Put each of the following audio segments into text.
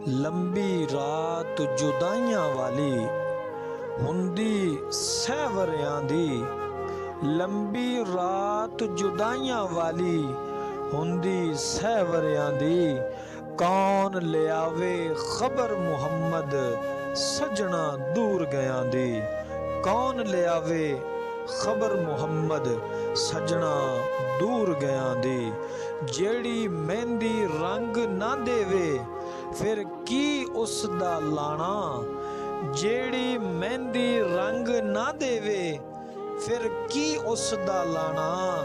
ਲੰਬੀ ਰਾਤ ਜੁਦਾਈਆਂ ਵਾਲੀ ਹੁੰਦੀ ਸਹਿਵਰਿਆਂ ਦੀ। ਲੰਬੀ ਰਾਤ ਜੁਦਾਈਆਂ ਵਾਲੀ ਹੁੰਦੀ ਸਹਿਵਰਿਆਂ ਦੀ। ਕੌਣ ਲਿਆਵੇ ਖਬਰ ਮੁਹੰਮਦ ਸਜਣਾ ਦੂਰ ਗਿਆਂ ਦੀ। ਕੌਣ ਲਿਆਵੇ ਖਬਰ ਮੁਹੰਮਦ ਸਜਣਾ ਦੂਰ ਗਿਆਂ ਦੀ। ਜਿਹੜੀ ਮਹਿੰਦੀ ਰੰਗ ਨਾ ਦੇਵੇ ਫਿਰ ਕੀ ਉਸ ਦਾ ਲਾਣਾ। ਜਿਹੜੀ ਮਹਿੰਦੀ ਰੰਗ ਨਾ ਦੇਵੇ ਫਿਰ ਕੀ ਉਸ ਦਾ ਲਾਣਾ।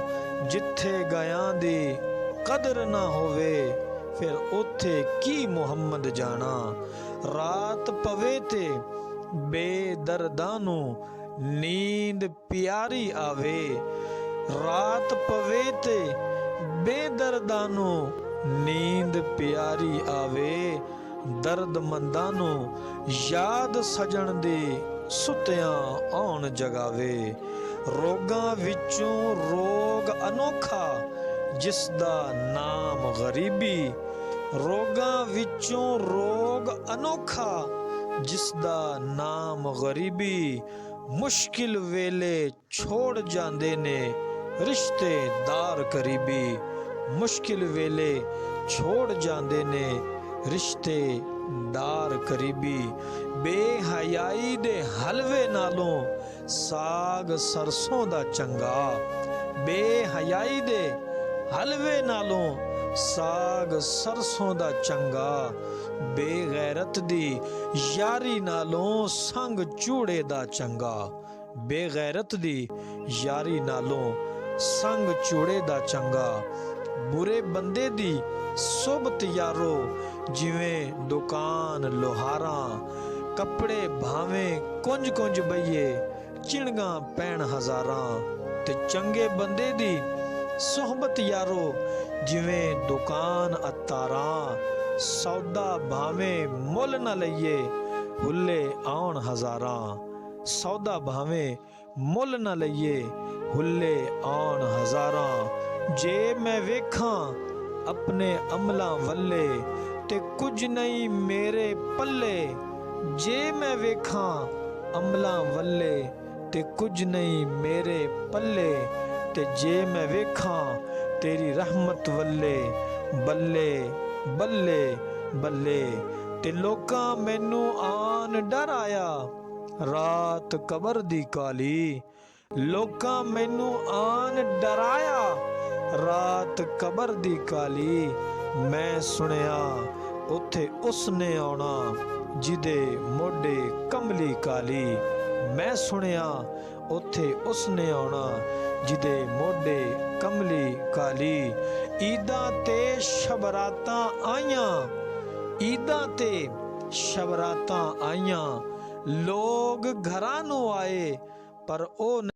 ਜਿੱਥੇ ਗਿਆਂ ਦੀ ਕਦਰ ਨਾ ਹੋਵੇ ਫਿਰ ਉੱਥੇ ਕੀ ਮੁਹੰਮਦ ਜਾਣਾ। ਰਾਤ ਪਵੇ ਤੇ ਬੇਦਰਦਾਂ ਨੂੰ ਨੀਂਦ ਪਿਆਰੀ ਆਵੇ। ਰਾਤ ਪਵੇ ਤੇ ਬੇਦਰਦਾਂ ਨੂੰ ਨੀਂਦ ਪਿਆਰੀ ਆਵੇ। ਦਰਦਮੰਦਾਂ ਨੂੰ ਯਾਦ ਸਜਣ ਦੀ ਸੁੱਤਿਆਂ ਆਉਣ ਜਗਾਵੇ। ਰੋਗਾਂ ਵਿੱਚੋਂ ਰੋਗ ਅਨੋਖਾ ਜਿਸ ਦਾ ਨਾਮ ਗਰੀਬੀ। ਰੋਗਾਂ ਵਿੱਚੋਂ ਰੋਗ ਅਨੋਖਾ ਜਿਸ ਦਾ ਨਾਮ ਗਰੀਬੀ। ਮੁਸ਼ਕਿਲ ਵੇਲੇ ਛੋੜ ਜਾਂਦੇ ਨੇ ਰਿਸ਼ਤੇਦਾਰ ਕਰੀਬੀ। ਮੁਸ਼ਕਿਲ ਵੇਲੇ ਛੋੜ ਜਾਂਦੇ ਨੇ ਰਿਸ਼ਤੇਦਾਰ ਕਰੀਬੀ। ਬੇਹਯਾਈ ਦੇ ਹਲਵੇ ਨਾਲੋਂ ਸਾਗ ਸਰਸੋਂ ਦਾ ਚੰਗਾ। ਬੇਹਯਾਈ ਦੇ ਹਲਵੇ ਨਾਲੋਂ ਸਾਗ ਸਰਸੋਂ ਦਾ ਚੰਗਾ। ਬੇਗੈਰਤ ਦੀ ਯਾਰੀ ਨਾਲੋਂ ਸੰਗ ਚੂੜੇ ਦਾ ਚੰਗਾ। ਬੇਗੈਰਤ ਦੀ ਯਾਰੀ ਨਾਲੋਂ ਸੰਗ ਚੂੜੇ ਦਾ ਚੰਗਾ। ਬੁਰੇ ਬੰਦੇ ਦੀ ਸੁਬਤ ਯਾਰੋ ਜਿਵੇਂ ਦੁਕਾਨ ਲੋਹਾਰਾਂ। ਕੱਪੜੇ ਭਾਵੇਂ ਕੁੰਜ ਕੁੰਜ ਬਈਏ ਚਿਣਗਾਂ ਪੈਣ ਹਜ਼ਾਰਾਂ। ਤੇ ਚੰਗੇ ਬੰਦੇ ਦੀ ਸੁਹਬਤ ਯਾਰੋ ਜਿਵੇਂ ਦੁਕਾਨ ਅਤਾਰਾਂ। ਸੌਦਾ ਭਾਵੇਂ ਮੁੱਲ ਨਾ ਲਈਏ ਹੁੱਲੇ ਆਉਣ ਹਜ਼ਾਰਾਂ। ਸੌਦਾ ਭਾਵੇਂ ਮੁੱਲ ਨਾ ਲਈਏ ਹੁੱਲੇ ਆਉਣ ਹਜ਼ਾਰਾਂ। ਜੇ ਮੈਂ ਵੇਖਾਂ ਆਪਣੇ ਅਮਲਾਂ ਵੱਲੇ ਤੇ ਕੁਝ ਨਹੀਂ ਮੇਰੇ ਪੱਲੇ। ਜੇ ਮੈਂ ਵੇਖਾਂ ਅਮਲਾਂ ਵੱਲੇ ਤੇ ਕੁਝ ਨਹੀਂ ਮੇਰੇ ਪੱਲੇ। ਤੇ ਜੇ ਮੈਂ ਵੇਖਾਂ ਤੇਰੀ ਰਹਿਮਤ ਵੱਲੇ ਬੱਲੇ ਬੱਲੇ ਬੱਲੇ। ਤੇ ਲੋਕਾਂ ਮੈਨੂੰ ਆਨ ਡਰ ਆਇਆ ਰਾਤ ਕਬਰ ਦੀ ਕਾਲੀ। ਲੋਕਾਂ ਮੈਨੂੰ ਆਨ ਡਰਾਇਆ ਰਾਤ ਕਬਰ ਦੀ ਕਾਲੀ। ਮੈਂ ਸੁਣਿਆ ਉੱਥੇ ਉਸਨੇ ਆਉਣਾ ਜਿਹਦੇ ਮੋਢੇ ਕਮਲੀ ਕਾਲੀ। ਮੈਂ ਸੁਣਿਆ ਉੱਥੇ ਉਸਨੇ ਆਉਣਾ ਜਿਹਦੇ ਮੋਢੇ ਕਮਲੀ ਕਾਲੀ। ਈਦਾਂ ਤੇ ਸ਼ਬਰਾਤਾਂ ਆਈਆਂ। ਈਦਾਂ ਤੇ ਸ਼ਬਰਾਤਾਂ ਆਈਆਂ। ਲੋਕ ਘਰਾਂ ਨੂੰ ਆਏ ਪਰ ਉਹ